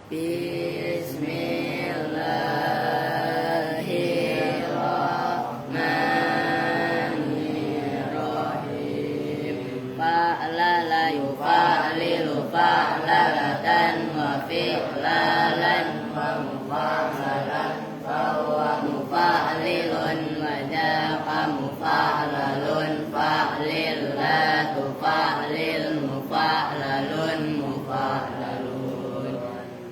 Bismillahirrahmanirrahim. Fa'lala yufa'lilu fa'lalatan wa fi'lalan wa mufa'lalan fahuwa mufa'lilun wa jaqa mufa'lalun fa'lil la tufa'lil mufa'lalun mufa'lalun.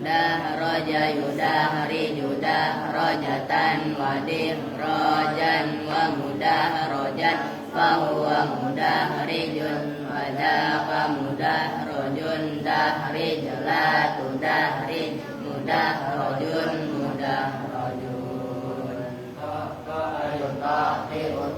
Dahraja yudahriju dahrajatan wa dihrajan wa mudahrajan fahuwa mudahrijun wa jaqa mudahrajun dahrij la tudahrij mudahrajun mudahrajun.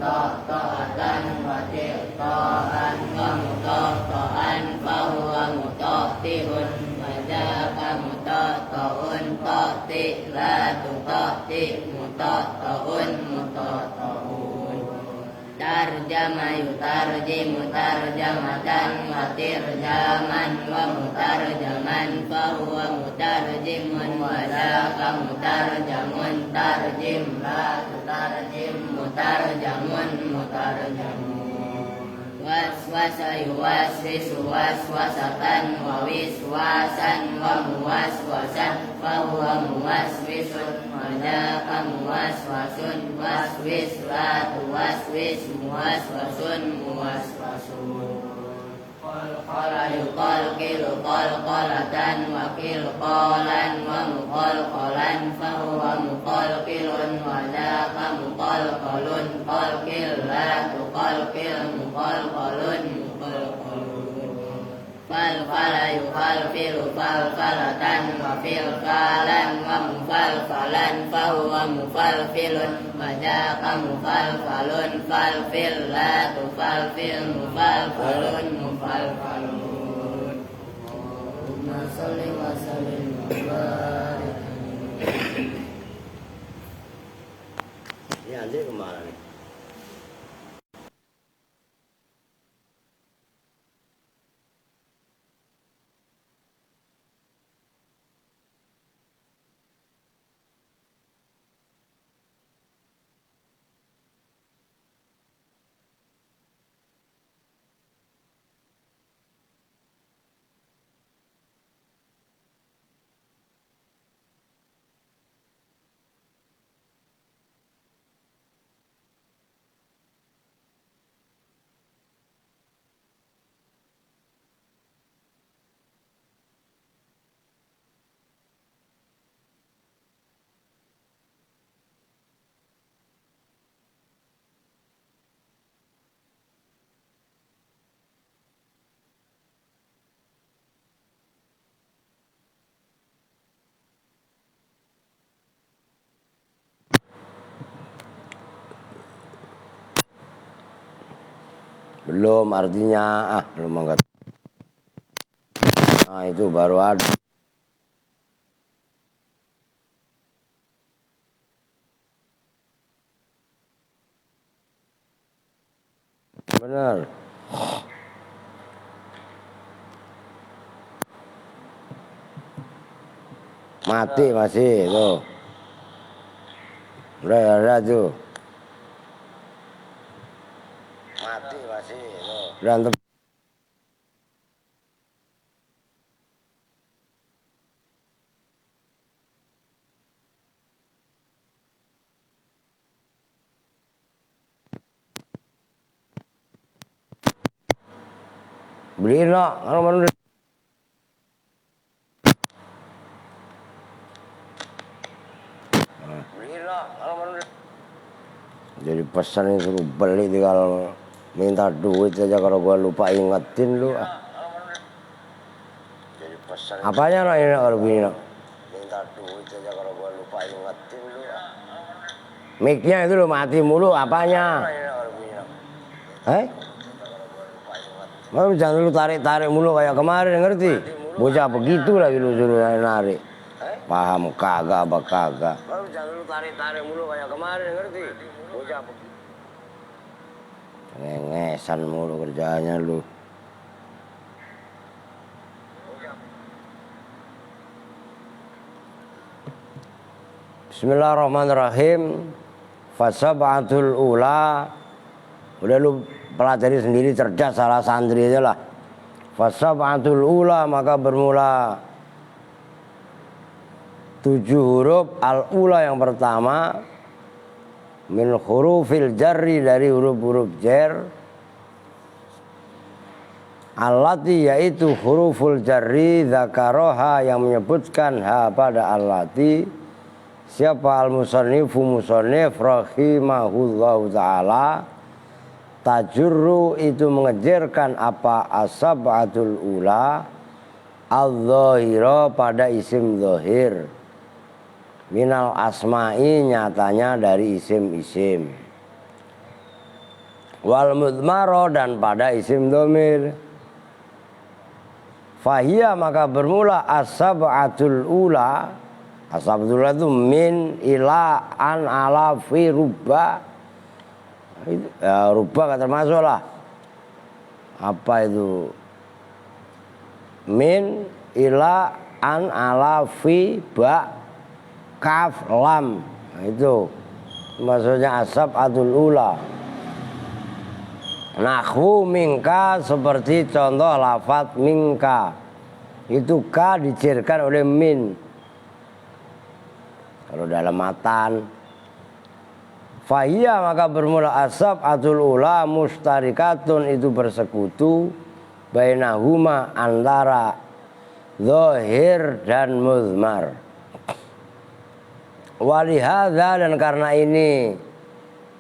Ta'atan wa ti'ta'an wa muta'ta'an fahuwa muta'ti'un wa jaqa muta'ta'un ta'ti' la tuta'ti' muta'ta'un muta'ta'un. Tarjama yutarjimu tarjamatan wa tirjaman wa mutarjaman fahuwa mutarjimun wa jaqa mutarjamun tarjim la tutarjim mutarjamun mutarjamun. Waswasa yuwaswisu waswasatan wa wiswasan wa muwaswasan fahuwa muwaswisun wa jaqa muwaswasun waswis la tuwaswis muwaswasun muwaswasun. Qalqala yuqalqilu qalqalatan wa qilqalan wa muqalqalan fahuwa muqalqilun wa jaqa muqalqalun qalqil la tuqalqil muqalqalun muqalqalun. Falfala yufalfilu falfalatan wa filfalan wa mufalfalan fahuwa mufalfilun wa jaqa mufalfalun falfil la tufalfil mufalfalun mufalfalun. Allahumma sholli wa sallim wa barik. Ini nanti kemana nih? Belum, artinya belum angkat. Nah itu baru ada. Benar. Mati masih tuh. Udah ada tuh. Mati masih tuh. Berantem. Beliin lo, kalau mau jadi pesan itu beli tinggal minta duit aja kalau gua lupa ingetin lu. Jadi pesan apanya lo ini kalau begini lo? Minta duit aja kalau gua lupa ingetin lu. Mic-nya itu lo mati mulu apanya? Mau jangan lu tarik-tarik mulu kayak kemarin ngerti? Bocah begitu lagi lu suruh narik. Paham kagak apa kagak? Mau jangan lu tarik-tarik mulu kayak kemarin ngerti? Bocah begitu. Ngengesan mulu kerjaannya lu. Bismillahirrahmanirrahim. Fasab'atul ula. Udah lu pelajari sendiri, cerdas, salah santri aja lah. Fasab'atul ula, maka bermula 7 huruf. Al-ula yang pertama, min hurufil jarri, dari huruf-huruf jar. Allati, yaitu huruful jarri, dzakaroha, yang menyebutkan ha pada allati. Siapa al-musannifu, musannif rahimahullahu ta'ala. Tajurru, itu mengejarkan apa, as-sab'atul ula, al-dhahira, pada isim dhahir. Minal asma'i, nyatanya dari isim-isim. Wal mudmaro, dan pada isim dhamir. Fahiyya, maka bermula as-sab'atul ula. As-sab'atul ula itu min, ila, an, ala, fi, rubba. Ya, rubba gak termasuk lah. Apa itu? Min, ila, an, ala, fi, ba, kaf, lam. Nah, itu maksudnya as-sab'atul ula. Nahwu mingka, seperti contoh lafadz mingka. Itu ka dijerkan oleh min. Kalau dalam matan. Fahiyya, maka bermula as-sab'atul ula mustarikatun, itu bersekutu. Bainahuma, antara zahir dan mudmar. Walihadza, dan karena ini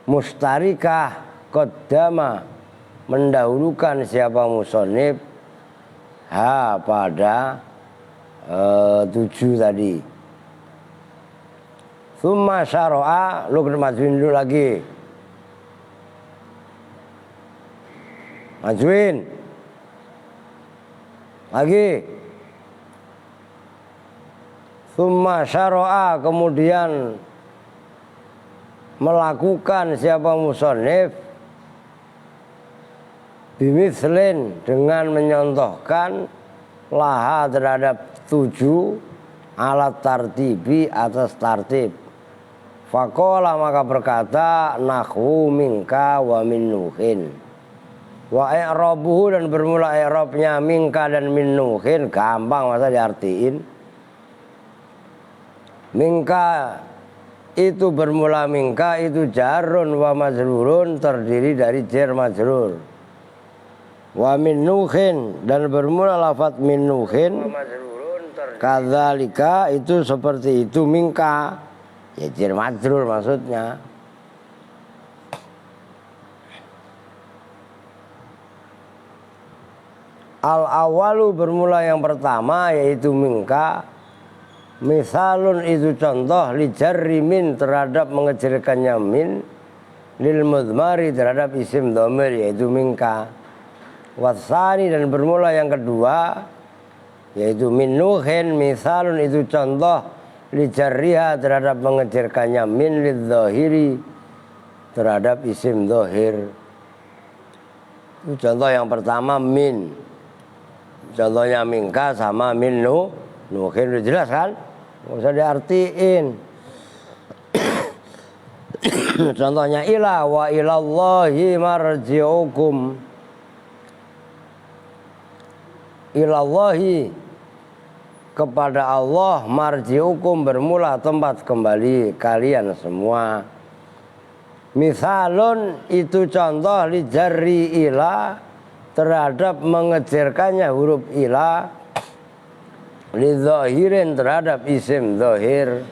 mustarikah, qaddama, mendahulukan siapa musannif ha pada 7 tadi. Tsumma syara'a, lu kena majuin dulu lagi. Majuin lagi. Tsumma syara'a, kemudian melakukan siapa musannif bimithlin, dengan menyontohkan laha terhadap 7 alat tartibi, atas tartib. Faqala, maka berkata nahwu minka wa min nuhin. Wa i'rabuhu, dan bermula i'rabnya minka dan min nuhin, gampang masa diartiin. Minka itu bermula, minka itu jarun wa majrurun, terdiri dari jar majrur. Wa min nuhin, dan bermula lafadz min nuhin, kadzalika, itu seperti itu mingka, ya jar majrur maksudnya. Al awalu, bermula yang pertama, yaitu mingka. Misalun, itu contoh, li jarri min, terhadap mengejarkannya min, lil mudmari, terhadap isim dhamir, yaitu mingka. Wasani, dan bermula yang kedua, yaitu min nuhin. Misalun, itu contoh, li jarriha, terhadap mengejarkannya min, lil dhahiri, terhadap isim dhahir. Itu contoh yang pertama, min. Contohnya mingka sama min nuhin, udah jelas kan? Nggak usah diartiin. Contohnya ila, wa ilallahi marji'ukum. Ilallahi, kepada Allah, marji'ukum, bermula tempat kembali kalian semua. Misalun, itu contoh, li jarri ila, terhadap mengejarkannya huruf ila, li dhahirin, terhadap isim dhahir.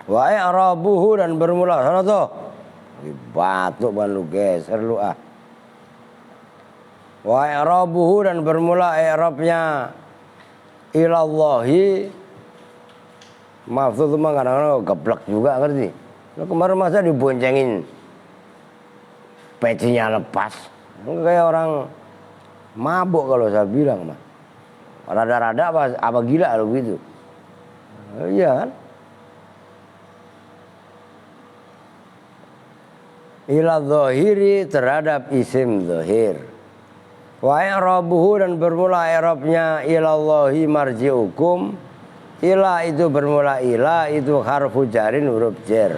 Wa i'rabuhu, dan bermula, sana tuh batuk ban lu, geser lu ah. Wa i'rabuhu, dan bermula i'rabnya ilallahi. Maaf tuh mah kadang-kadang geblek juga, ngerti? Lu kemarin masa diboncengin pecinya lepas, kayak orang mabuk kalau saya bilang mah. Rada-rada apa gila lu gitu. Iya kan? ila dhahiri terhadap isim dhahir. Wa i'rabuhu dan bermula i'rabnya ilallahi marji'ukum. Ila itu bermula ila itu harfu jarin huruf jar.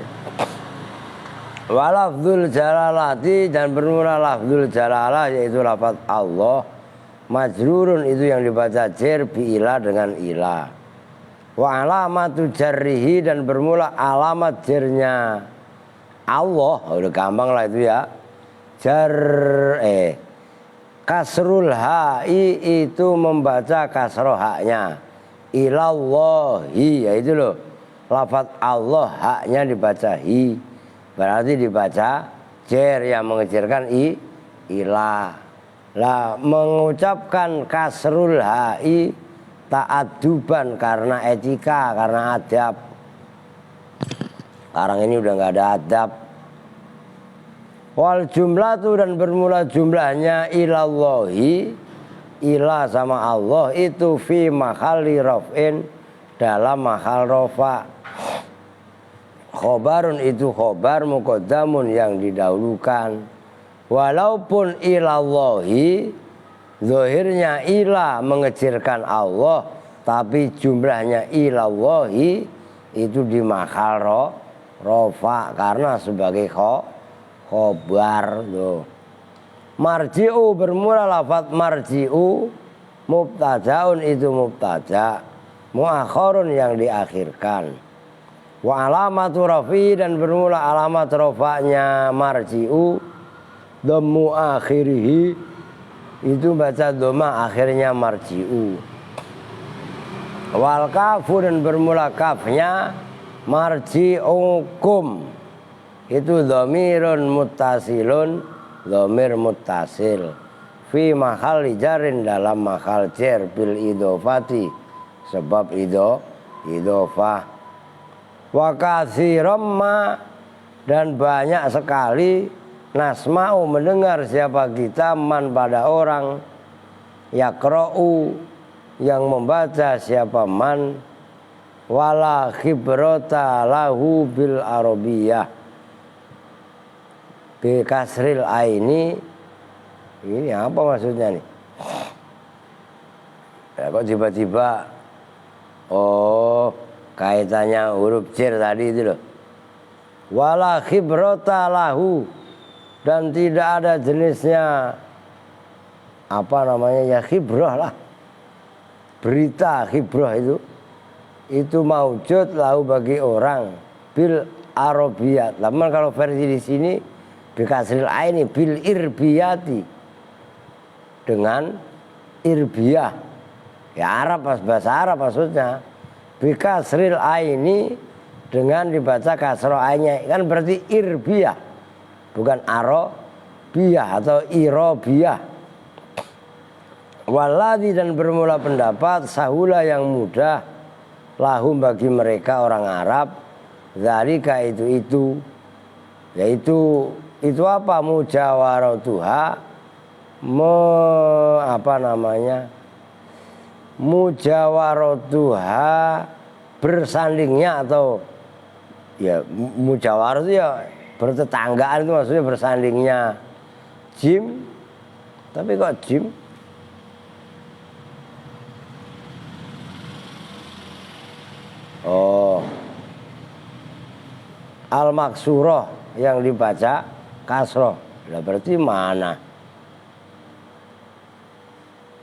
Wa lafdzul jalalati dan bermula lafdzul jalalah yaitu lafaz Allah. Majrurun itu yang dibaca jar bi ila dengan ila. Wa alamatu jarrihi dan bermula alamat jarnya Allah, udah gampang lah itu ya. Kasrul ha'i itu membaca kasroh haknya. Ilallahi, ya itu loh. Lafaz Allah haknya dibaca hi. Berarti dibaca jar yang mengecilkan ila. Lah mengucapkan kasrul ha'i ta'adduban karena etika, karena adab. Sekarang ini udah nggak ada adab. Wal jumlatu dan bermula jumlahnya ilallahi, ila sama Allah itu fi mahalli raf'in dalam mahal rofa. Khobarun itu khobar muqaddamun yang didahulukan. Walaupun ilallahi zahirnya ila mengecilkan Allah, tapi jumlahnya ilallahi itu di mahal rofa karena sebagai khobar tuh. Marji'u bermula lafaz marji'u mubtadaun itu mubtada muakhirun yang diakhirkan. Wa alamatu rafi dan bermula alamat rafa'nya marji'u dhammu akhirihi itu baca dhamma akhirnya marji'u. Wal kafu dan bermula kafnya marji'ukum itu dhamirun muttasilun, dhamir muttasil fi mahal jarin dalam mahal jar bil idhofati sebab idhofah. Wa katsiran ma dan banyak sekali nasma'u mendengar siapa kita man pada orang yaqra'u yang membaca siapa man wala khibrata lahu bil arabiyah bi kasril aini. Ini apa maksudnya nih? Ya, kok tiba-tiba kaitannya huruf jar tadi itu loh. Wala khibrata lahu dan tidak ada jenisnya apa namanya ya khibrah lah. Berita khibrah itu maujud lahu bagi orang bil arabiyat. Namun kalau versi di sini bikasril aini bil irbiyati dengan irbiyah ya Arab bahasa Arab maksudnya. Bikasril aini dengan dibaca kasroh ainnya kan berarti irbiyah bukan arabiyah atau irobiyah. Waladi dan bermula pendapat sahula yang mudah lahum bagi mereka orang Arab zalika itu yaitu apa mujawaratuha mujawaratuha bersandingnya atau ya mujawarah itu ya bertetanggaan itu maksudnya bersandingnya jim tapi kok jim al-maksurah yang dibaca kasroh. Lah berarti mana?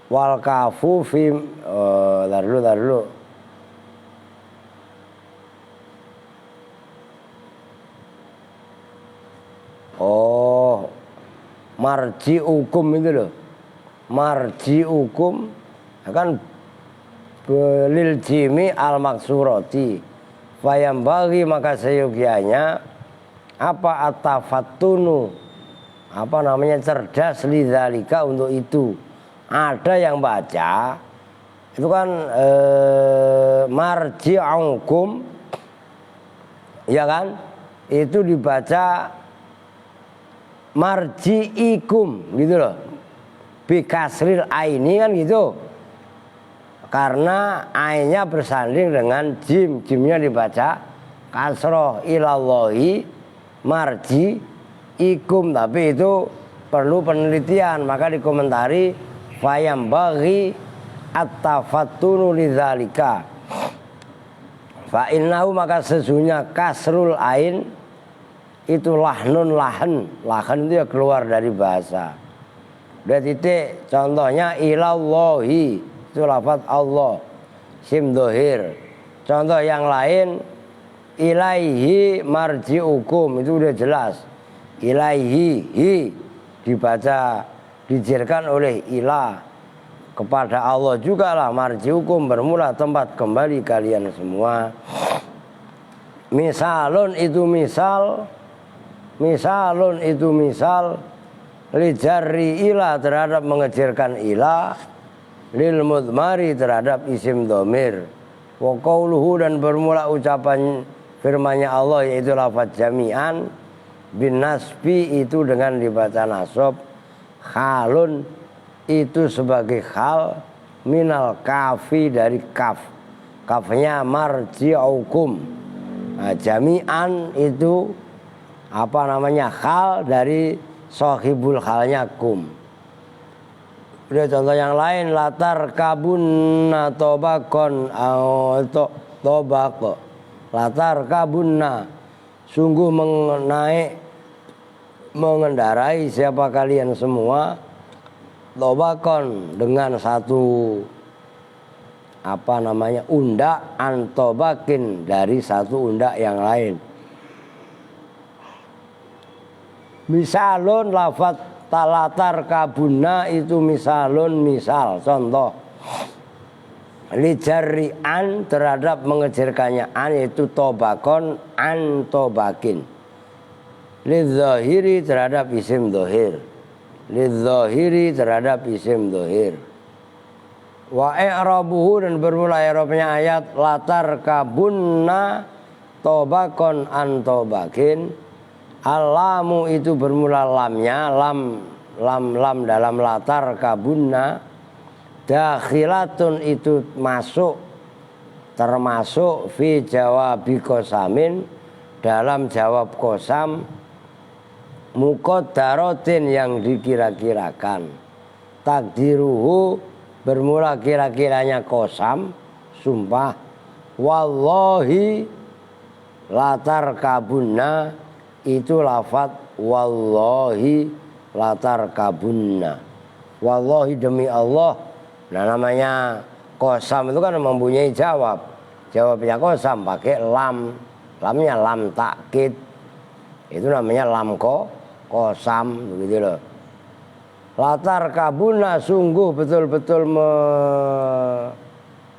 Wal kafu fi tar dulu. Marji'ukum itu loh. Marji'ukum akan belil jimi al-maksurati fayam bagi maka seyogianya apa atafatunu apa namanya cerdas lidzalika untuk itu ada yang baca itu kan marji'ukum ya kan itu dibaca marji'ikum gitu loh bikasril aini kan gitu karena ainnya bersanding dengan jimnya dibaca kasroh ilallahi ikum, tapi itu perlu penelitian, maka dikomentari fayam bagi at-tafattunu lidzalika fa innahu, maka sesungguhnya kasrul ain itu lahnun, lahan itu ya keluar dari bahasa. Udah titik, contohnya ilallahi itu lafaz Allah, sim dohir. Contoh yang lain ilaihi marji'ukum, itu udah jelas. Ilaihi, hi dibaca dijirkan oleh ilah, kepada Allah juga lah marji'ukum, bermula tempat kembali kalian semua. Misalun itu misal, misalun itu misal, lijarri ilah terhadap mengejirkan ilah, lil mudmari terhadap isim domir, wa qauluhu dan bermula ucapan firman-Nya Allah yaitu lafaz jami'an, bin nasbi itu dengan dibaca nasab, halun itu sebagai hal, minal kafi dari kaf, kafnya marji'ukum. Nah, jami'an itu apa namanya, hal dari sohibul halnya kum. Udah contoh yang lain, latar kabunna tobakon atau tobako, latar kabunna sungguh mengendarai siapa kalian semua, tobakon dengan satu apa namanya undak, antobakin dari satu undak yang lain. Misalun lafaz talatar kabuna itu misalun, misal, contoh. Lijari an terhadap mengejarkannya an yaitu tobakon, an tobakin. Lidzahiri terhadap isim dohir, lidzahiri terhadap isim dohir. Wa i'rabuhu dan bermula i'rabnya ayat latar kabunna tobakon an tobakin. Alamu itu bermula lamnya, lam dalam latar kabunna. Dakhilatun itu masuk, termasuk fi jawabi kosamin dalam jawab kosam, muqaddaratin yang dikira-kirakan. Takdiruhu bermula kira-kiranya kosam, sumpah. Wallahi latar kabunna itu lafaz wallahi latar kabunna, wallahi demi Allah. Nah namanya kosam itu kan mempunyai jawab, jawabnya kosam pakai lam, lamnya lam takkid, itu namanya lam kosam begitu loh. Latar kabunna sungguh betul-betul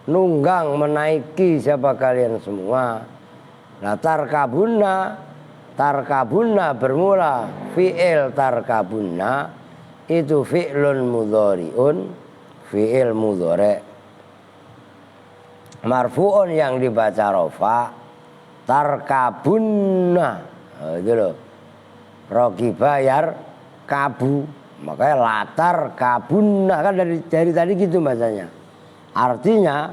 menunggang, menaiki siapa kalian semua. Latar kabunna, tarkabunna bermula fi'il tarkabunna itu fi'lun mudhari'un, fi'il mudhari' marfu'un yang dibaca rafa, tarkabunna itu loh, rogiba yar kabu, makanya latar kabunna kan dari tadi gitu bacanya. Artinya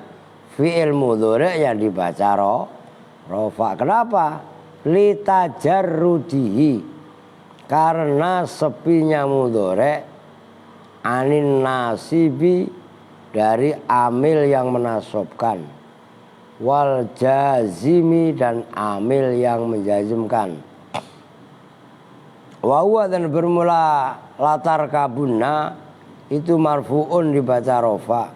fi'il mudhari' yang dibaca rafa. Kenapa? Litajarrudihi, karena sepinya mudhari' anin nasibi dari amil yang menasobkan, wal jazimi dan amil yang menjazimkan. Wa huwa dan bermula latar kabunna itu marfu'un dibaca rafa,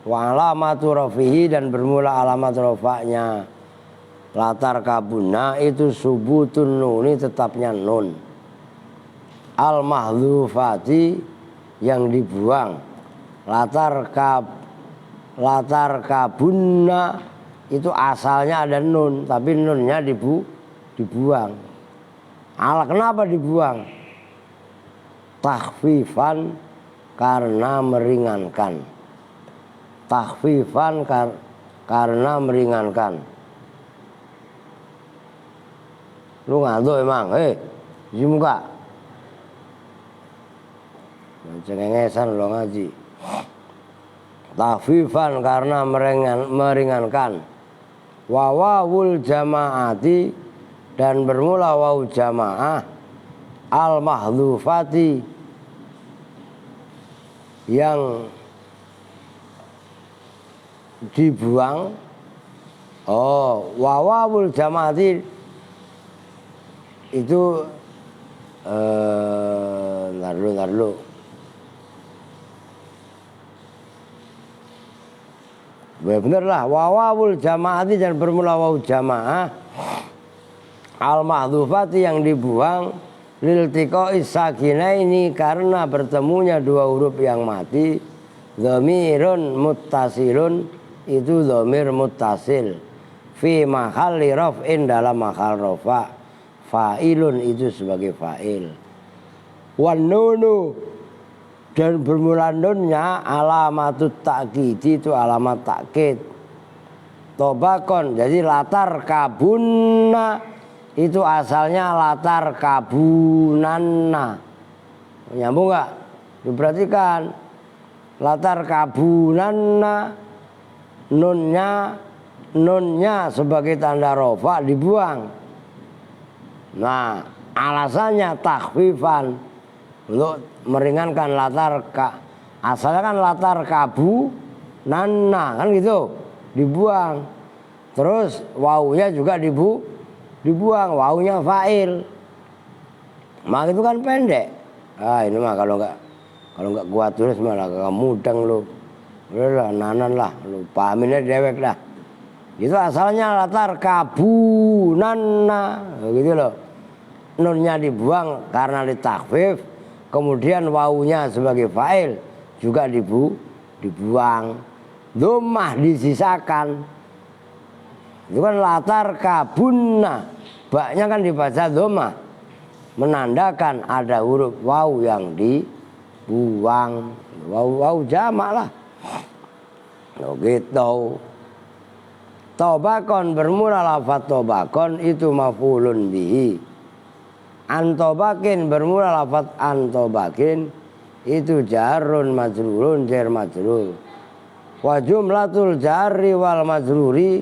wa alamatu rafihi dan bermula alamat rafa'nya latar kabunna itu subutun nuni tetapnya nun, al mahdhufati yang dibuang. Latar kabunna itu asalnya ada nun tapi nunnya dibuang. Kenapa dibuang? Takhfifan karena meringankan. Takhfifan karena meringankan. Lu ngantuk emang, cuci muka. Cengengesan lo ngaji. Takhfifan karena meringankan. Wawawul jamaati dan bermula waw jamaah al mahdhufati yang dibuang. Oh, wawawul jamaati itu ntar dulu. Bener lah, wawawul jamaati dan bermula wawu jamaah al mahdhufati yang dibuang lil tiqo'is sakinaini karena bertemunya dua huruf yang mati. Dhamirun muttasilun itu dhamir muttasil fi mahalli raf'in dalam mahal rafa. Fa'ilun itu sebagai fa'il. Wan nunu dan bermula nunnya alamatut ta'kid itu alamat takkid. Tobakon jadi latar kabunna itu asalnya latar kabunanna. Nyambung nggak? Diperhatikan latar kabunanna nunnya sebagai tanda rofa dibuang. Nah alasannya takhfifan untuk meringankan latar asalnya kan latar kabu nana kan gitu dibuang, terus wawunya juga dibuang, wawunya fa'il, maka itu kan pendek. Ini mah kalau nggak kuat tulis malah mudeng lu, udahlah nanan lah, lu pahaminnya dewek dah. Itu asalnya latar kabu nana gitu loh, nunnya dibuang karena ditakhfif. Kemudian wawunya sebagai fa'il juga dibuang. Dhammah disisakan. Itu kan latar kabunna. Baknya kan dibaca dhammah. Menandakan ada huruf wawu yang dibuang. Wawu jamak lah. Gitu. Tobakon bermula lafaz tobakon itu maf'ulun bihi. Antobakin bermula lafaz antobakin itu jarun majrurun jar majrur. Wa jumlatul jarri wal majruri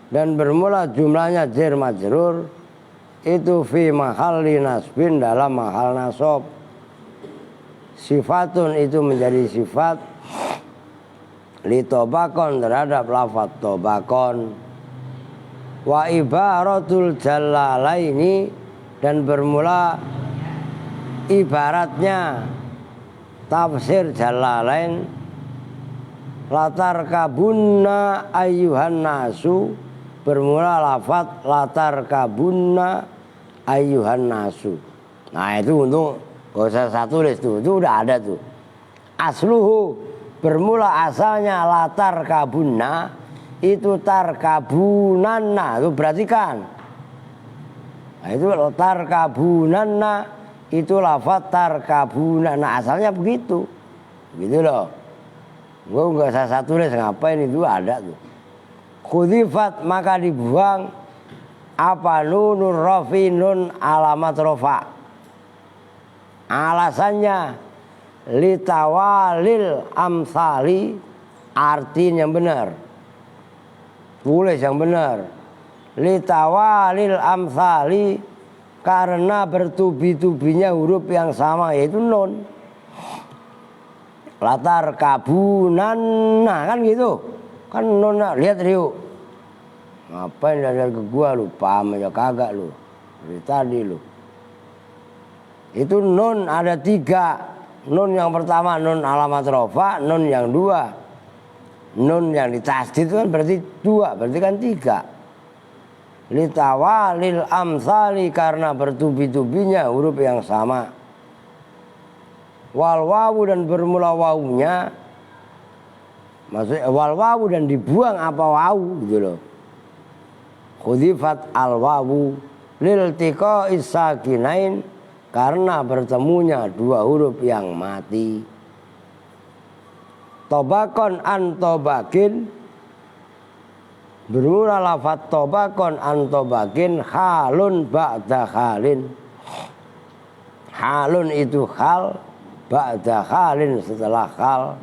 dan bermula jumlahnya jar majrur itu fi mahalli nasbin dalam mahal nasab. Sifatun itu menjadi sifat li tobakon terhadap lafaz tobakon. Wa ibaratul jalalaini dan bermula ibaratnya tafsir jalalain latar kabunna ayyuhan nasu bermula lafaz latar kabunna ayyuhan nasu. Nah itu untuk gak usah satu tulis tuh, itu udah ada tuh. Asluhu bermula asalnya latar kabunna itu tarkabunanna, itu perhatikan. Nah itu tarkabunanna itu lafaz tarkabunanna asalnya begitu, gitu loh. Gue nggak usah tulis ngapain itu ada tuh. Khudifat maka dibuang apa nunur rafi nun alamat rofa. Alasannya litawalil amsali artinya benar. Tulis yang benar. Litawalil amsali karena bertubi-tubinya huruf yang sama yaitu nun. Latar kabunanna kan gitu. Kan nun lihat Rio. Ngapain dari ke gua lu paham aja kagak lu. Dari tadi lu. Itu nun ada 3. Nun yang pertama nun alamat rofa, nun yang 2. Nun yang ditasdid itu kan berarti 2, berarti kan 3. Litawalil amsali karena bertubi-tubinya huruf yang sama. Wal wawu dan bermula wawunya, maksudnya wal wawu dan dibuang apa wawu gitu loh. Khudifat al wawu lil tiqo'is sakinain karena bertemunya 2 huruf yang mati. Tobakon an tobakin bermula lafaz tobakon antobakin halun ba'da halin. Halun itu hal, ba'da halin setelah hal.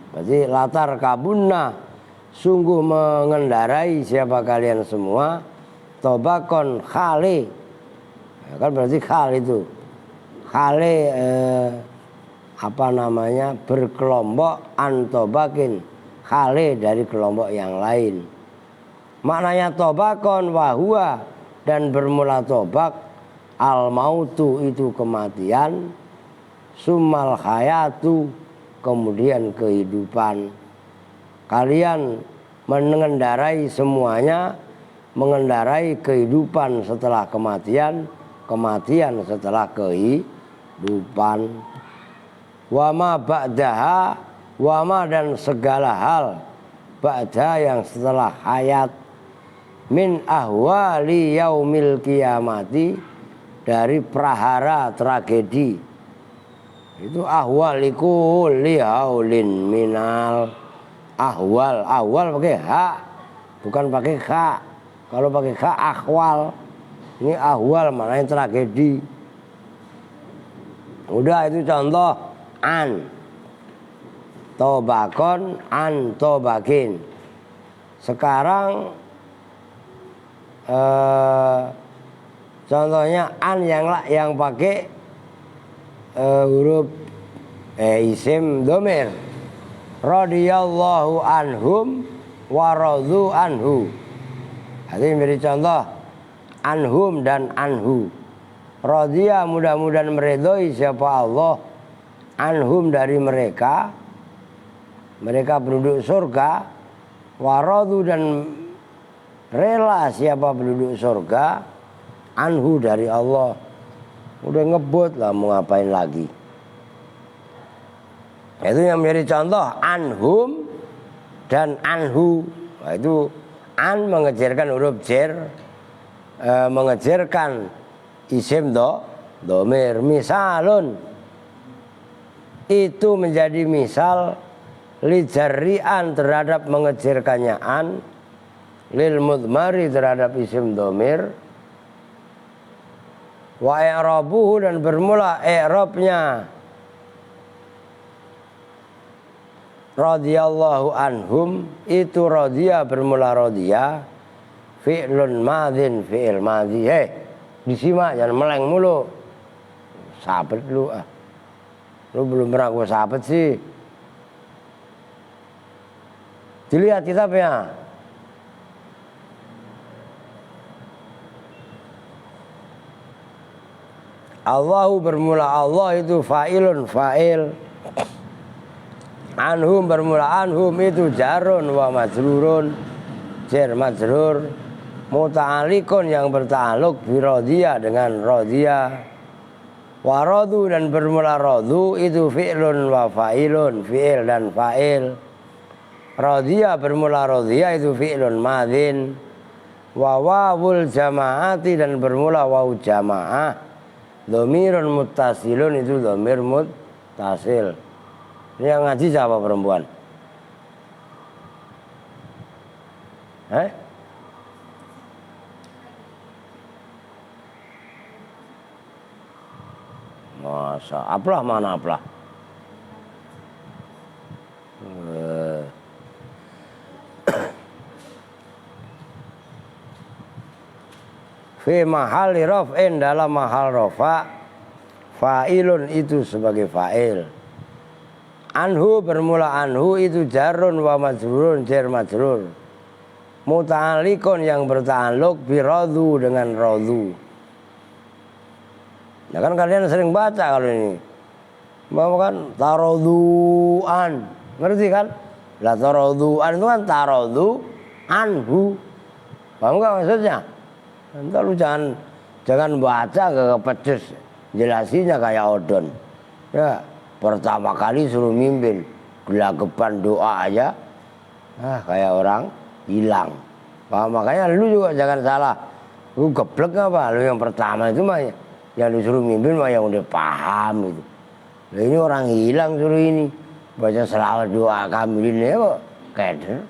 Berarti latar kabunna sungguh mengendarai siapa kalian semua. Tobakon khali, kan berarti hal itu. Hale apa namanya berkelompok antobakin, hale dari kelompok yang lain. Maknanya tobakon wahua, dan bermula tobak, al mautu itu kematian, summal hayatu kemudian kehidupan. Kalian mengendarai semuanya, mengendarai kehidupan setelah kematian, kematian setelah kehidupan. Wama ba'daha, wama dan segala hal ba'da yang setelah hayat, min ahwali yaumil kiamati, dari prahara tragedi. Itu ahwaliku lihaulin minal ahwal. Ahwal pakai ha, bukan pakai kha. Kalau pakai kha ahwal. Ini ahwal maknanya tragedi. Udah itu contoh an. Tobakon an tobakin. Sekarang contohnya an yang pakai huruf isim domir. Radhiyallahu anhum wa radu anhu. Jadi beri contoh anhum dan anhu. Radhiya mudah-mudahan meridhoi siapa Allah, anhum dari mereka, mereka penduduk surga, wa radu dan rela siapa penduduk surga, anhu dari Allah. Udah ngebut lah, mau ngapain lagi. Itu yang menjadi contoh anhum dan anhu. Nah, itu an mengejarkan huruf jer, mengejarkan isim domir. Misalun itu menjadi misal lijarian terhadap mengejarkannya an, lil mudmari terhadap isim domir, wa i'rabuhu dan bermula i'rabnya radhiyallahu anhum, itu radhiya bermula radhiya, fi'lun madhin fi'il madhi. Disimak jangan meleng mulu. Sabet lu ah. Lu belum pernah gue sabet sih. Dilihat kitabnya. Allahu bermula Allah itu fa'ilun fa'il. Anhum bermula anhum itu jarun wa majrurun, jar majrur. Muta'alikun yang berta'aluk bi radhiya dengan radhiya. Wa radu dan bermula radu itu fi'lun wa fa'ilun, fi'il dan fa'il. Radhiya bermula radhiya itu fi'lun madhin. Wa wawul jama'ati dan bermula waw jama'ah, dhamirun muttasilun itu dhamir muttasil. Ini yang ngaji siapa perempuan? Masa aplah mana aplah? Fi mahali raf'in dalam mahal rafa, fa'ilun itu sebagai fa'il. Anhu bermula anhu itu jarun wa majrurun, jar majrur. Muta'alikun yang berta'aluk bi radu dengan radu. Nah kan kalian sering baca kalau ini. Bahwa kan taroduan, ngerti kan? Lah taroduan itu kan tarodu anhu. Paham enggak maksudnya? Entar lu jangan baca gak pedes, jelasinya kayak odon. Ya, pertama kali suruh mimpin, gelagapan doa aja, kayak orang hilang. Makanya lu juga jangan salah. Lu geblek apa? Lu yang pertama itu mah yang disuruh mimpin mah yang udah paham itu. Nah, ini orang hilang suruh ini baca selawat doa kami ini kok keder.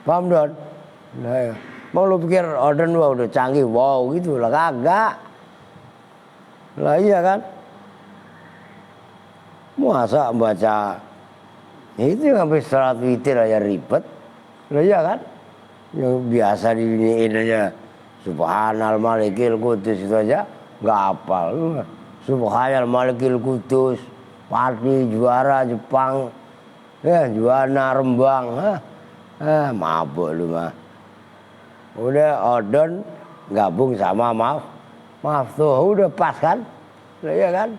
Paham Don? Nah, ya. Mau lu pikir odon wah udah canggih wow gitu lah, kagak. Lah iya kan? Masa baca itu sampai salat witir aja ribet. Lah iya kan? Yang biasa diiniin aja Subhanal Malikil Qudus itu aja nggak hafal. Subhanal Malikil Kudus, Pati juara Jepang, juara Rembang, mabuk lu mah. Udah Odon gabung sama maaf tuh udah pas kan, ya kan?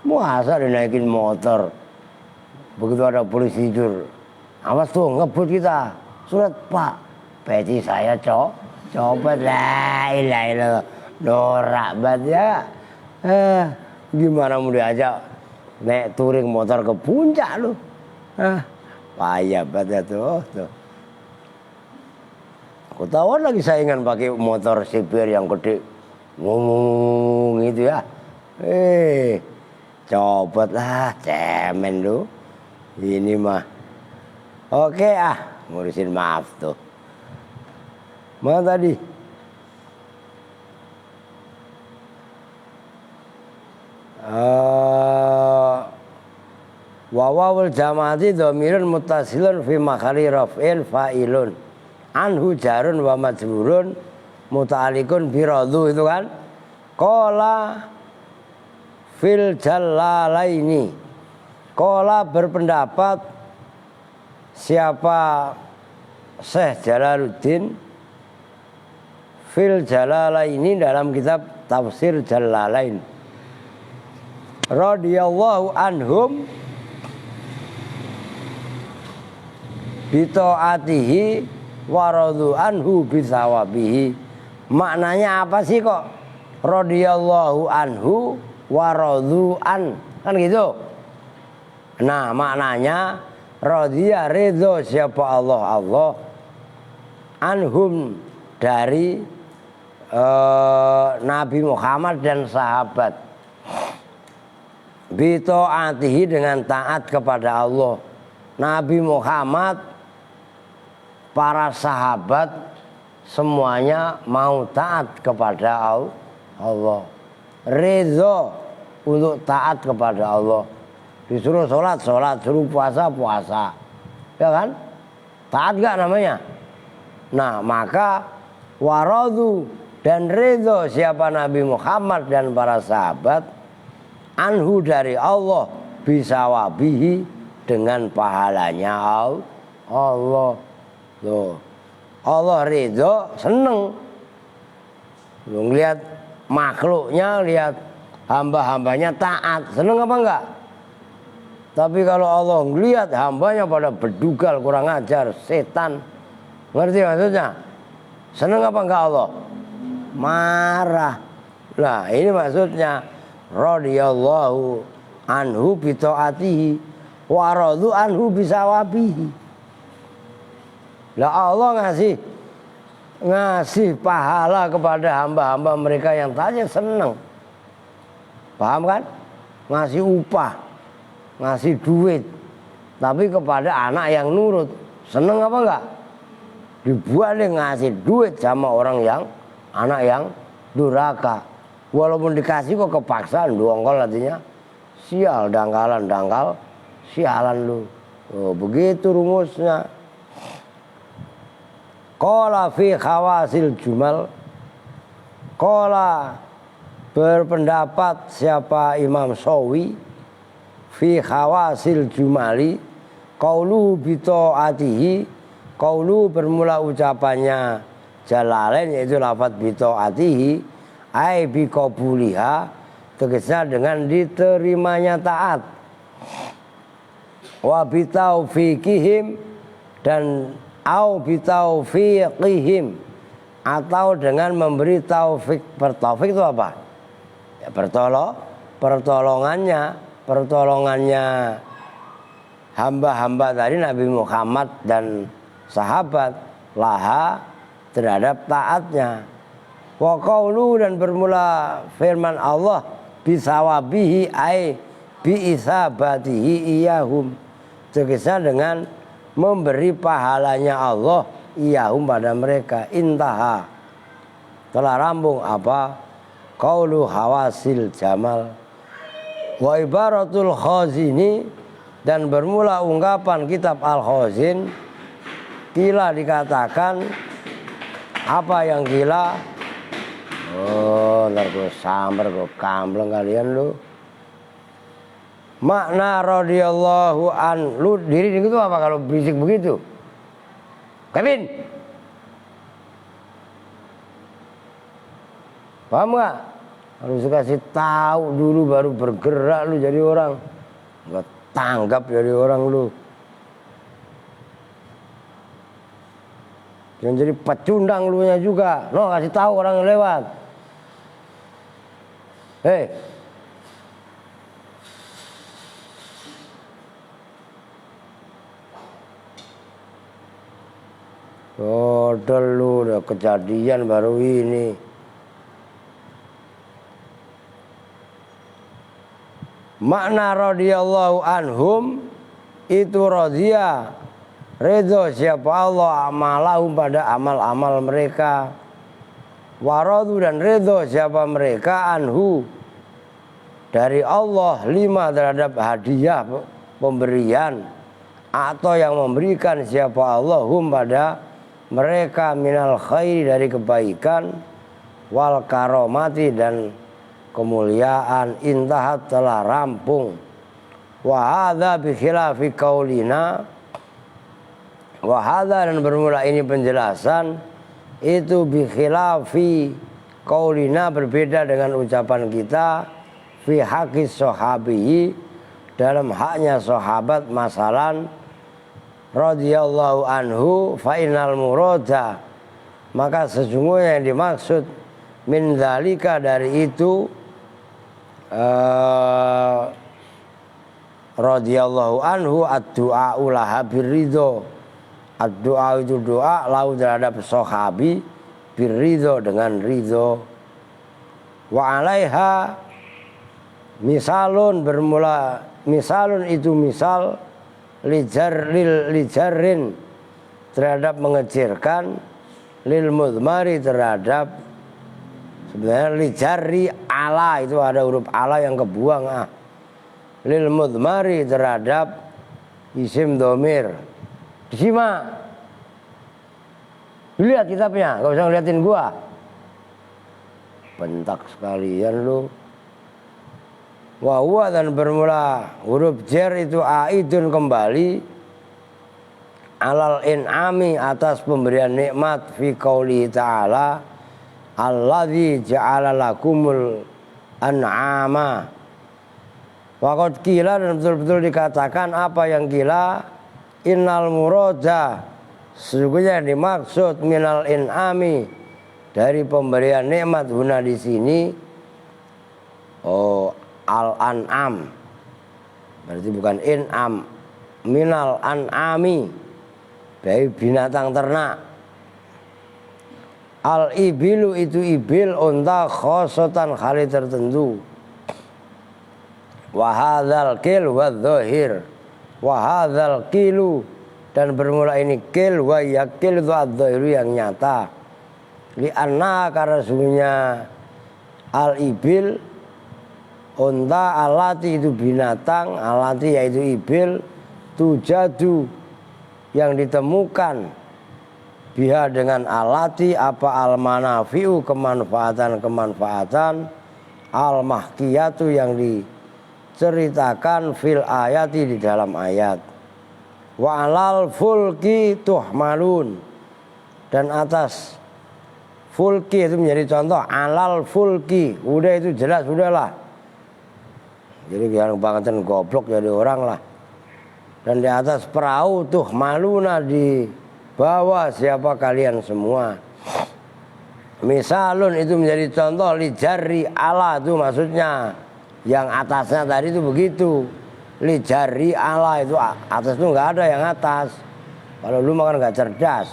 Masa dinaikin motor, begitu ada polisi jur, awas tuh ngebut kita, surat Pak, peci saya copet lah, ilah norak banget ya. Gimana mau diajak naik touring motor ke puncak lu? Payah banget tuh. Aku tahu lagi saingan pakai motor sipir yang gede, ngomong gitu ya. Copot lah, cemen lu. Ini mah. Oke ngurusin maaf tuh. Mana tadi? Wawawul jamaati dhamirun muttasilun fi makhali raf'il fa'ilun anhu jarun wa majrurun muta'alliqun bi radhu itu kan. Qala fil jalalaini. Qala berpendapat siapa Syekh Jalaluddin fil jalalaini dalam kitab tafsir Jalalain. Radhiyallahu anhum bitaatihi wa radu anhu bisawabihi. Maknanya apa sih kok radhiyallahu anhu wa radu an, kan gitu. Nah maknanya radhiya ridho siapa Allah anhum dari Nabi Muhammad dan sahabat, bitaatihi dengan taat kepada Allah. Nabi Muhammad, para sahabat semuanya mau taat kepada Allah. Ridho untuk taat kepada Allah. Disuruh sholat, suruh puasa. Ya kan? Taat gak namanya? Nah maka waradu dan ridho siapa Nabi Muhammad dan para sahabat anhu dari Allah bisawabihi dengan pahalanya Allah. Tuh. Allah ridho, seneng. Lu lihat makhluknya, lihat hamba-hambanya taat, seneng apa enggak? Tapi kalau Allah ngelihat hambanya pada berdugal, kurang ajar, setan, ngerti maksudnya? Seneng apa enggak Allah? Marah. Nah ini maksudnya radhiyallahu anhu bi taatihi wa radu anhu bisawabihi. Lah Allah ngasih pahala kepada hamba-hamba mereka yang tanya seneng. Paham kan? Ngasih upah, ngasih duit. Tapi kepada anak yang nurut, seneng apa enggak? Dibuat deh ngasih duit sama orang yang anak yang durhaka. Walaupun dikasih kok kepaksaan, dongkol artinya sial, dangkal sialan lu. Oh, begitu rumusnya. Qala fi khawasil jumal. Qala berpendapat siapa Imam Sawi fi khawasil jumali qaulu bi taatihi. Qaulu bermula ucapannya Jalalain yaitu lafaz bi taatihi ai bi qabuliha, tegasnya dengan diterimanya taat. Wa bi taufiqihim dan au bi taufiqihim atau dengan memberi taufik. Bertaufik itu apa? Ya, pertolongannya hamba-hamba tadi Nabi Muhammad dan sahabat laha terhadap taatnya. Wa qaulu dan bermula firman Allah bisawabihi ai bi isabatihi iyahum, tegasnya dengan memberi pahalanya Allah iyahum pada mereka. Intaha, telah rambung apa? Qaulu hawasil jamal. Wa ibaratul khazini dan bermula ungkapan kitab Al-Khazin. Kila dikatakan apa yang kila Oh, ntar gue sambar, gue kambleng kalian lu. Makna radhiyallahu an, lu diri gitu apa kalau berisik begitu? Kevin, paham nggak? Harus kasih tahu dulu baru bergerak lu jadi orang. Nggak tanggap jadi orang lu. Jangan jadi pecundang lu nya juga. No, kasih tahu orang yang lewat. Hei. Dodol lu udah kejadian baru ini. Makna radhiyallahu anhum itu radhiya ridho siapa Allah amalahum pada amal-amal mereka. Waradu dan ridho siapa mereka anhu dari Allah lima terhadap hadiah pemberian atau yang memberikan siapa Allahum pada mereka minal khairi dari kebaikan wal karomati dan kemuliaan intahat telah rampung. Wa hadza bi khilafi qaulina wa hadza dan bermula ini penjelasan itu bi khilafi qaulina berbeda dengan ucapan kita fi haqqis sahabi dalam haknya sahabat masalan radhiyallahu anhu fa innal murada maka sesungguhnya yang dimaksud min dzalika dari itu radhiyallahu anhu ad-du'a ulaha birridho. Ad-du'a itu doa lau terhadap sahabi birridho dengan ridho. Wa alaiha misalun bermula misalun itu misal lijarrin terhadap mengecilkan lil mudmari terhadap sebenarnya lijarri ala itu ada huruf ala yang kebuang lil mudmari terhadap isim domir. Disimak, lihat kitabnya, gak usah ngeliatin gua. Bentak sekalian lu. Wahwa dan bermula huruf jer itu aidun kembali alal in'ami atas pemberian nikmat fi qauli ta'ala alladzi ja'ala lakumul an'ama. Waqad qila dan betul-betul dikatakan apa yang qila innal murada sesungguhnya yang dimaksud minal in'ami dari pemberian nikmat guna di sini al-an'am berarti bukan in'am minal an'ami dari binatang ternak. Al-ibilu itu ibil unta khosotan kali tertentu. Wahadzal kil wadzohir wahadzal kilu dan bermula ini kil wa yakil itu adzohiru yang nyata. Lianna karena sesungguhnya al-ibil unta alati itu binatang alati yaitu ibil tujadu yang ditemukan biha dengan alati apa al-manafi'u kemanfaatan al-mahkiyatu yang diceritakan fil ayati di dalam ayat. Wa alal fulki tuhmalun dan atas fulki itu menjadi contoh alal fulki udah itu jelas udahlah. Jadi jangan bangetan goblok jadi orang lah. Dan di atas perahu tuhmaluna di bahwa siapa kalian semua. Misalun itu menjadi contoh lijari ala itu maksudnya yang atasnya tadi itu begitu. Lijari ala itu atas itu nggak ada yang atas. Kalau lu makan nggak cerdas.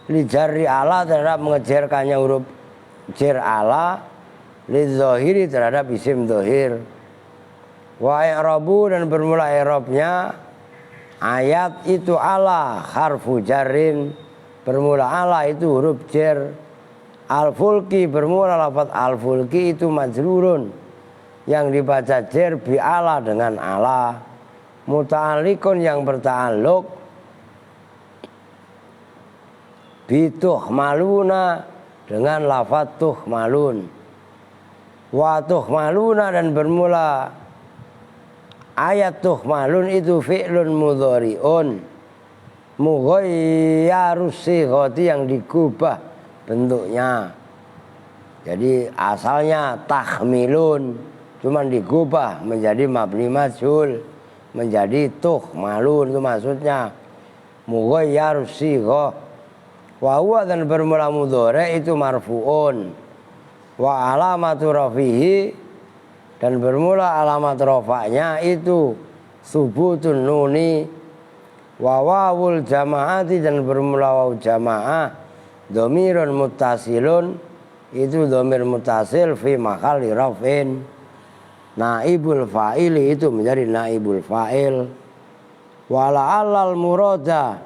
Lijari ala terhadap mengejarkannya huruf jer ala. Lidzohiri terhadap isim dohir. Wa i'rabu dan bermula i'rabnya ayat itu ala harfu jarin bermula ala itu huruf jer. Al-fulki bermula lafaz al-fulki itu majrurun yang dibaca jer bi ala dengan ala. Muta'alliqun yang berta'alluq bituh maluna dengan lafaz tuhmalun. Wa tuhmaluna dan bermula ayat tuhmalun itu fi'lun mudhari'un mughayyarus sighati yang digubah bentuknya. Jadi asalnya tahmilun, cuman digubah menjadi mabni majhul, menjadi tuhmalun, itu maksudnya mughayyarus sighah. Wa huwa dan bermula mudhari' itu marfu'un. Wa alamatu rafihi dan bermula alamat rafa'nya itu subutun nuni. Wa wawul jamaati dan bermula waw jamaah dhamirun muttasilun itu dhamir muttasil fi mahalli raf'in. Naibul fa'ili itu menjadi naibul fa'il. Wa la'allal murada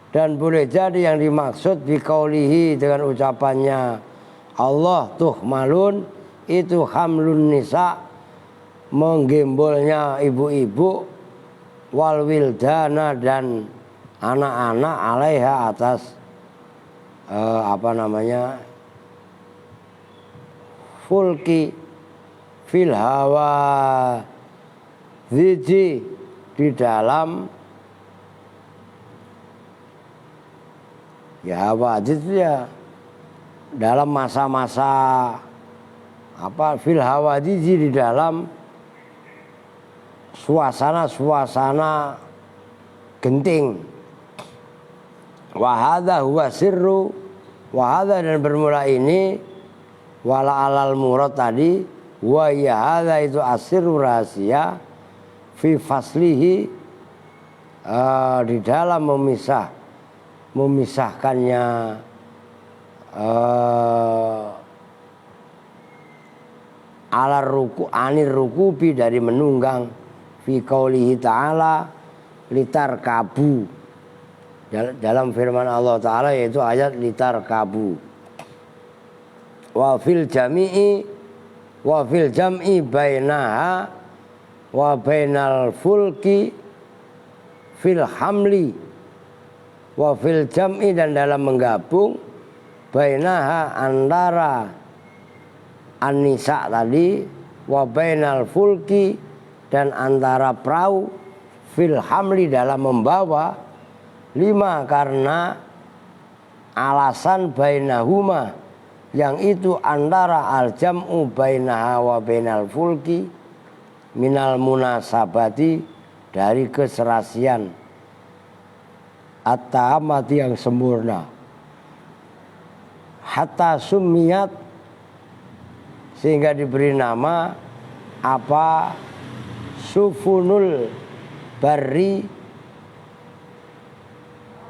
dan boleh jadi yang dimaksud biqaulihi dengan ucapannya Allah tuhmalun itu hamlun nisa menggembolnya ibu-ibu wal wildana dan anak-anak alaiha atas fulki fil hawa ziji di dalam ya hawa itu ya dalam masa-masa fil hawadiji di dalam suasana genting. Wahada huwa sirru wahada dan bermula ini wala alal murad tadi wa ya hadza itu asirru rahasia fi faslihi di dalam memisahkannya alar ruku anir rukubi dari menunggang fi qaulihi ta'ala litar kabu dalam firman Allah Ta'ala yaitu ayat litar kabu wa fil jam'i bainaha wa bainal fulki fil hamli wa fil jam'i dan dalam menggabung bainaha antara an-nisa tadi wa bainal fulki dan antara perahu fil hamli dalam membawa 5 karena alasan bainahuma yang itu antara al-jam'u bainaha wa bainal fulki minal munasabati dari keserasian at-ta'amati yang sempurna hatta summiyat sehingga diberi nama apa sufunul barri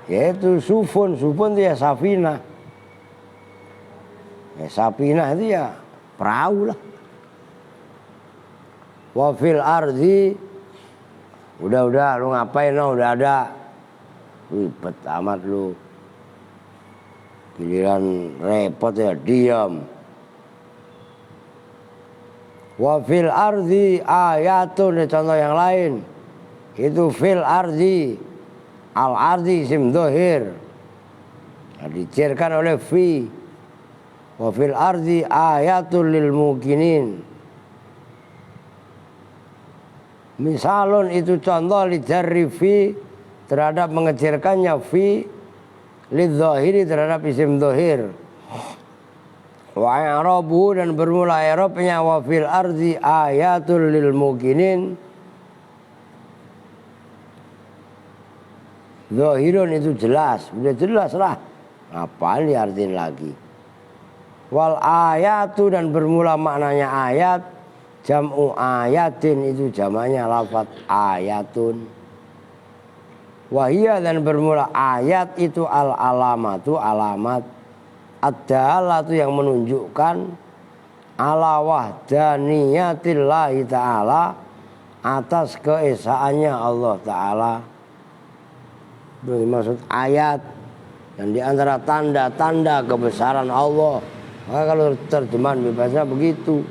yaitu sufun itu ya safina safina itu ya perahu lah. Wa fil ardi udah lu ngapain udah ada ribet amat lu. Giliran repot ya diam. Wa fil ardi ayatun contoh yang lain. Itu fil ardi al ardi isim dhahir. Dicirkan oleh fi. Wa fil ardi ayatul lil mukinin. Misalun itu contoh lijarri fi terhadap mengecilkannya fi lidzahiri terhadap isim dhahir. Wa i'rabu dan bermula i'rabnya wa fil ardi ayatul lil mukinin. Zahirun itu jelas, udah jelas lah. Apaan diartiin lagi? Wal ayatu dan bermula maknanya ayat jam'u ayatin itu jamaknya lafaz ayatun. Wahia dan bermula ayat itu al alamatu alamat ad-dalatu yang menunjukkan ala wahdaniyatillahi ta'ala atas keesaannya Allah Ta'ala. Itu maksud ayat dan diantara tanda-tanda kebesaran Allah. Maka kalau terjemahan bebasnya begitu.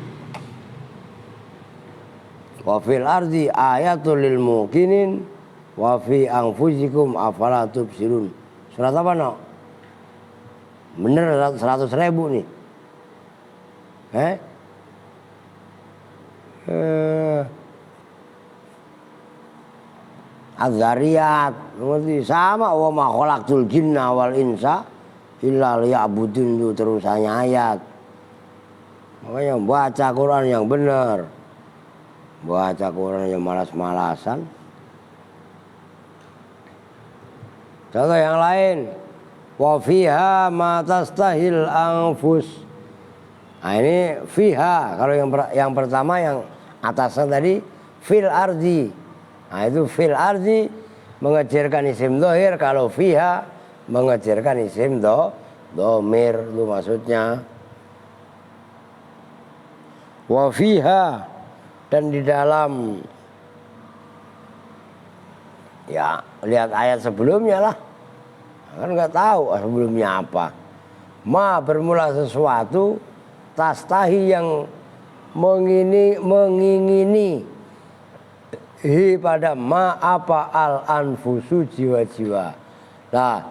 Wa fil ardi ayatul lil mukinin wa fi anfusikum afala tubsirun. Surat apa no? Bener 100.000 nih. Az-Zariyat ngerti sama wa ma khalaqtul jinna wal insa illa liya'budun itu terusannya ayat. Makanya baca Quran yang benar. Baca Quran yang malas-malasan. Contoh yang lain. Wa fiha ma tastahil anfus. Nah ini fiha. Kalau yang pertama yang atasnya tadi fil ardi. Nah itu fil ardi mengejarkan isim dohir. Kalau fiha mengejarkan isim domir. Itu maksudnya. Wa fiha. Dan di dalam. Ya lihat ayat sebelumnya lah. Kan nggak tahu sebelumnya apa. Ma bermula sesuatu. Tastahi yang mengingini hi pada ma apa al anfusu jiwa-jiwa. Nah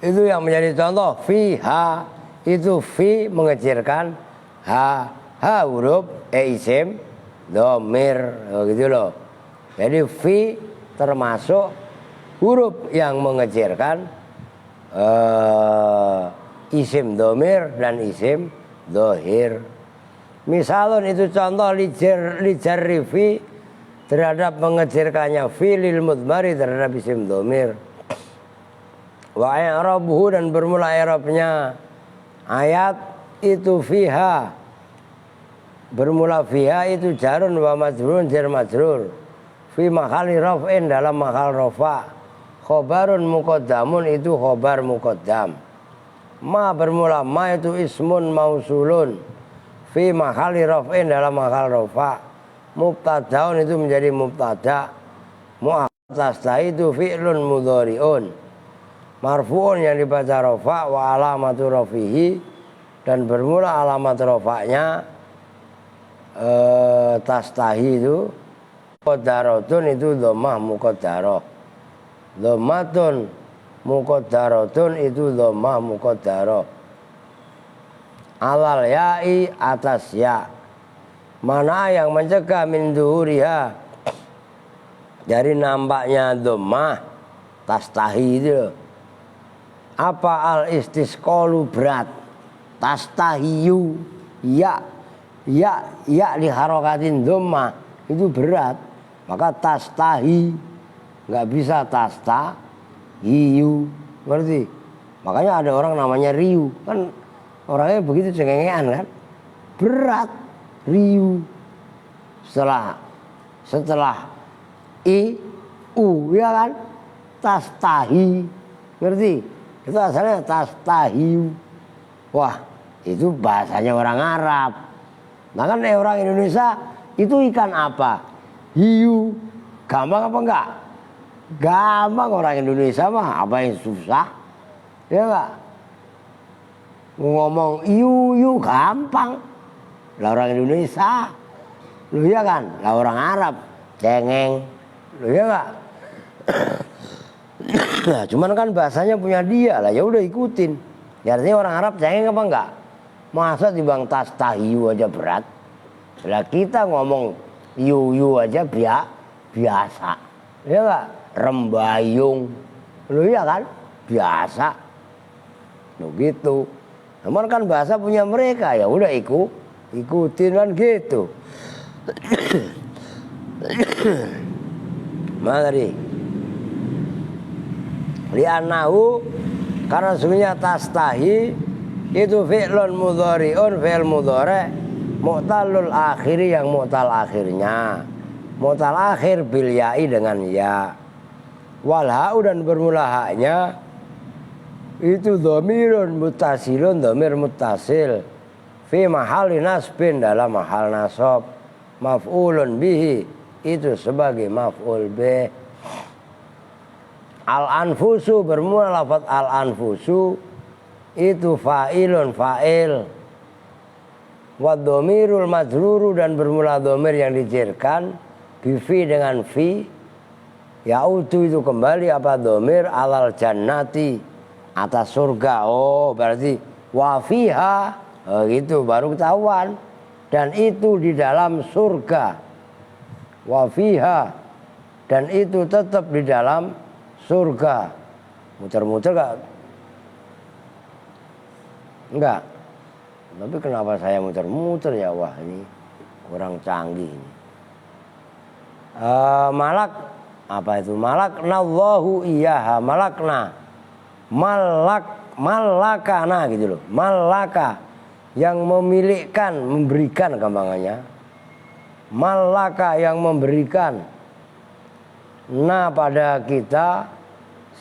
itu yang menjadi contoh fiha itu fi mengejarkan ha huruf isim domir gitu loh. Jadi fi termasuk huruf yang mengejarkan isim domir dan isim dohir. Misalun itu contoh lijarri fi terhadap mengejarkannya fi lil mudmari terhadap isim domir. Wa i'rabuhu dan bermula i'rabnya ayat itu fiha. Bermula fiha itu jarun wa majrurun jar majrur. Fi mahali raf'in dalam mahal rafa. Khobarun muqaddamun itu khobar muqaddam. Ma bermula ma itu ismun mausulun. Fi mahali raf'in dalam mahal rafa. Mubtadaun itu menjadi mubtada. Mu'akhtas itu fi'lun mudhari'un. Marfu'un yang dibaca rafa wa alamatu rafihi dan bermula alamat rafa'nya tastahi itu muqaddaratun itu dhammah muqaddarah. Dhammatun muqaddaratun itu dhammah muqaddarah. Alal ya'i atas ya. Mana yang mencegah min duhuriha dari nampaknya dhammah tastahi itu. Apa al istisqalu berat. Tastahiyu ya diharokatin dhammah itu berat. Maka tastahi nggak bisa tastahiyu, ngerti? Makanya ada orang namanya Riu kan orangnya begitu cengengean kan, berat Riu. Setelah u ya kan tastahi, ngerti? Itu asalnya tastahiyu. Wah itu bahasanya orang Arab. Nah kan orang Indonesia itu ikan apa? Hiu. Gampang apa enggak? Gampang orang Indonesia mah, apa yang susah? Ya enggak? Ngomong iu gampang. Lah orang Indonesia. Lu ya kan? Lah orang Arab cengeng. Lu ya enggak? Nah, cuman kan bahasanya punya dia lah, ya udah ikutin. Ya artinya orang Arab cengeng apa enggak? Masa dibang tastahiyu aja berat? Lah kita ngomong yu aja biasa. Ya enggak? Rembayung. Lu ya kan? Biasa. Begitu. Namun kan bahasa punya mereka, ya udah ikutin kan gitu. Mana tadi? Li'annahu karena sebenarnya tastahi itu fi'lun mudhari'un fi'l mudhari' mu'talul akhiri yang mu'tal akhirnya. Mu'tal akhir bil ya'i dengan ya. Wal ha'u dan bermula haknya itu dhamirun muttasilun dhamir muttasil fi mahali nasbin dalam mahal nasab. Maf'ulun bihi itu sebagai maf'ul bih. Al-anfusu bermula lafaz al-anfusu itu fa'ilun fa'il. Wa dhamirul majruru dan bermula dhamir yang dijerkan bifi dengan fi. Ya'udu itu kembali apa dhamir alal jannati atas surga. Oh berarti wa fiha, gitu baru ketahuan. Dan itu di dalam surga, wa fiha, dan itu tetap di dalam surga. Muter-muter gak? Enggak. Tapi kenapa saya muter-muter ya? Wah, ini kurang canggih ini. Malak, apa itu? Malakna Allahu iyaha, malakna, malakana gitu loh. Malaka, yang memilikkan, memberikan gampangannya. Malaka, yang memberikan. Nah, pada kita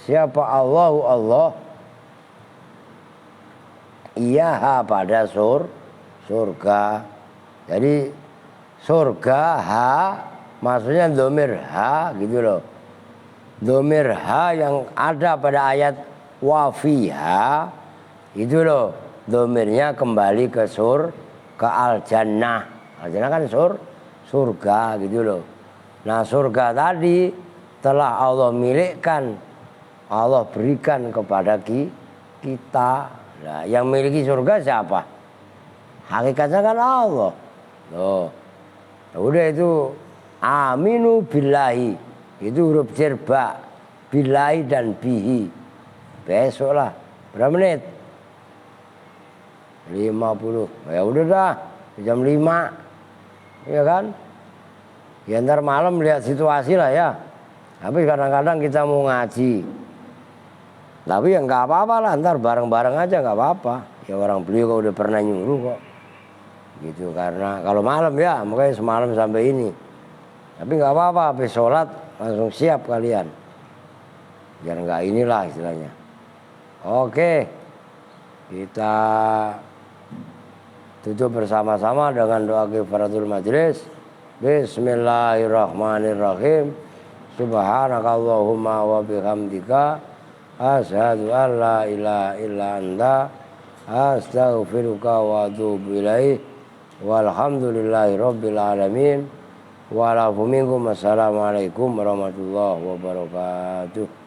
siapa Allahu Allah, iyaha, pada surga. Jadi surga ha, maksudnya domir ha gitu loh. Domir ha yang ada pada ayat wafiha itu loh, domirnya kembali ke ke al-jannah. Al-jannah kan surga gitu loh. Nah, surga tadi telah Allah milikkan, Allah berikan kepada kita. Nah, yang miliki surga siapa? Hakikatnya kan Allah. Loh, udah itu aminu billahi, itu huruf jerba, billahi dan bihi. Besok lah, berapa menit? 50. Ya udah dah, jam 5, ya kan? Ya ntar malam lihat situasi lah ya. Tapi kadang-kadang kita mau ngaji, tapi ya nggak apa-apa lah, ntar bareng-bareng aja nggak apa-apa. Ya orang beliau kok udah pernah nyuruh kok. Gitu, karena kalau malam ya, makanya semalam sampai ini. Tapi nggak apa-apa, habis sholat langsung siap kalian. Biar nggak inilah istilahnya. Oke, kita tutup bersama-sama dengan doa kifaratul majlis. Bismillahirrahmanirrahim. Subhanakallahumma wa bihamdika asyhadu an la ilaha illa anta astaghfiruka wa atubu ilaih. Walhamdulillahi rabbil alamin. Wa lafu minkum. Assalamualaikum warahmatullahi wabarakatuh.